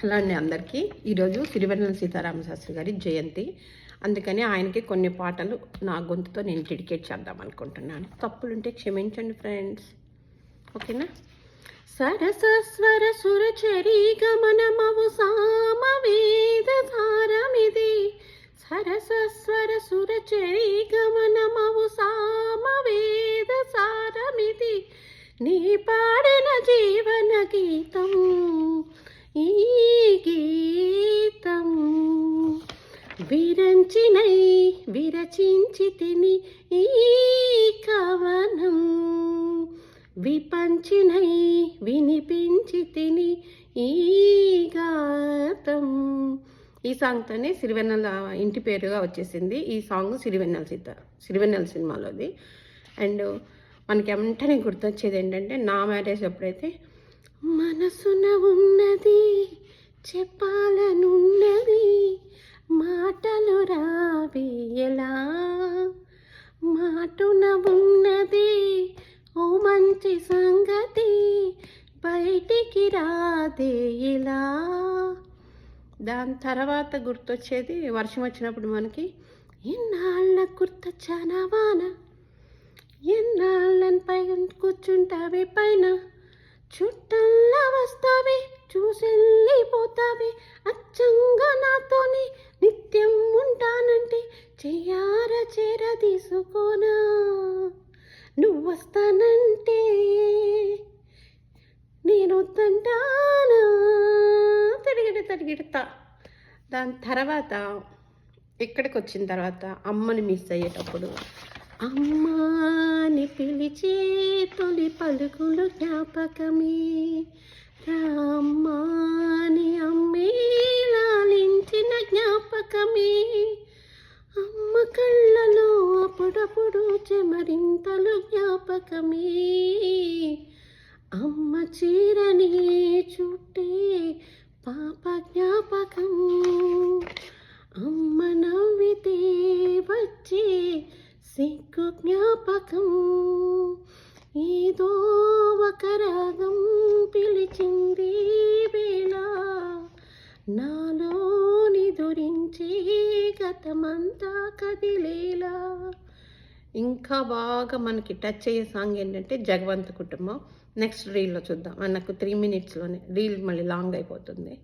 Hello అండి అందరికీ. ఈరోజు సిరివెన్నెల సీతారామశాస్త్రి గారి జయంతి, అందుకని ఆయనకి కొన్ని పాటలు నా గొంతుతో నేను డెడికేట్ చేద్దాం అనుకుంటున్నాను. తప్పులుంటే క్షమించండి ఫ్రెండ్స్, ఓకేనా? సరస స్వర సుర చరీ గమనమవు సామవేద సారమిది. సరస స్వర సుర చరీ గమనమవు సామవేద సారమిది. నీ పాడిన జీవన గీతం ఈ గీతం. విరంచినై విరచించి తిని ఈ కవనం. విపంచినై వినిపించి తిని ఈ గాతం. ఈ సాంగ్తోనే సిరివెన్నెల ఇంటి పేరుగా వచ్చేసింది. ఈ సాంగ్ సిరివెన్నెల సినిమాలోది. అండ్ మనకి వెంటనే గుర్తొచ్చేది ఏంటంటే, నా మ్యారేజ్ అప్పుడైతే మనసున ఉన్నది చెప్పాలనున్నది మాటలు రావి ఎలా. మాటున ఉన్నది ఓ మంచి సంగతి బయటికి రాదే ఇలా. దాని తర్వాత గుర్తొచ్చేది వర్షం వచ్చినప్పుడు మనకి, ఎన్నాళ్ళ గుర్తొచ్చానా వాన, ఎన్నాళ్ళని పై కూర్చుంటావే పైన, చుట్టల్లా వస్తావి చూసెళ్ళిపోతావి, అచ్చంగా నాతోని నిత్యం ఉంటానంటే చెయ్యార చేర తీసుకోనా, నువ్వు వస్తానంటే నేను వద్దంటానా తిరిగిడతా. దాని తర్వాత ఇక్కడికి వచ్చిన తర్వాత అమ్మని మిస్ అయ్యేటప్పుడు, అమ్మాని పిలిచే తొలి పలుకులు జ్ఞాపకమే, రామ్మాని అమ్మే లాలించిన జ్ఞాపకమే, అమ్మ కళ్ళలో అప్పుడప్పుడు చెమరింతలు జ్ఞాపకమే, అమ్మ చీరని చుట్టే పాప జ్ఞాపకం, అమ్మ నవ్వితే వచ్చే సిగ్గు జ్ఞాపకం, ఏదో ఒక రాగం పిలిచింది వేళ, నాలోని దురించి గతమంతా కదిలేలా. ఇంకా బాగా మనకి టచ్ అయ్యే సాంగ్ ఏంటంటే జగవంత కుటుంబం. నెక్స్ట్ రీల్లో చూద్దాం. మనకు 3 minutesలోనే రీల్ మళ్ళీ లాంగ్ అయిపోతుంది.